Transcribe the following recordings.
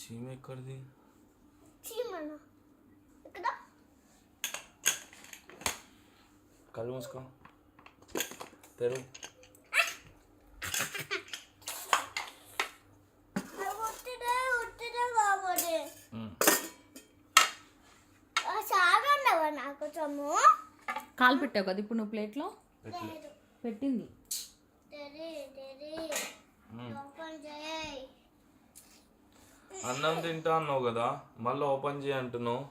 చీమ ఎక్కడిది? చీమనా? ఇక్కడ కళ్ళు మూసుకో, తెరు. నాకు చమ్ము కాలు పెట్టావు కదా ఇప్పుడు నువ్వు ప్లేట్లో పెట్టింది. అన్నం తింటా అన్నావు కదా, మళ్ళీ ఓపెన్ చేయి అంటున్నావు.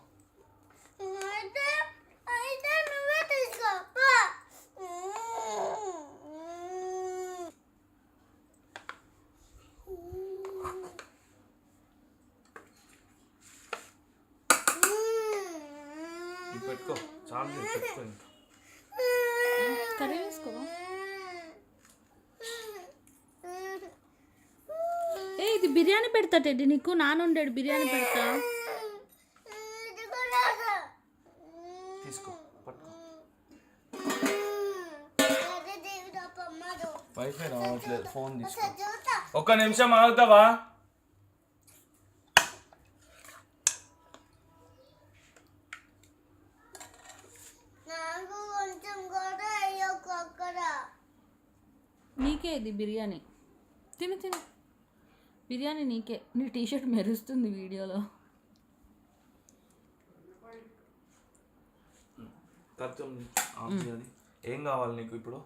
పెట్టుకో, చాలు పెట్టుకో. ఇంకా కర్రీ వేసుకోవా? ఏ ఇది బిర్యానీ పెడతా టెడ్డి, నీకు నానుండాడు బిర్యానీ పెడతా. తీసుకో, పట్టుకో. వైఫై రావట్లేదు, ఫోన్ తీసుకో. ఒక్క నిమిషం ఆగుతావా? నీకే ఇది బిర్యానీ, తిను తిను. బిర్యానీ నీకే. నీ టీషర్ట్ మెరుస్తుంది వీడియోలో. ఏం కావాలి నీకు ఇప్పుడు?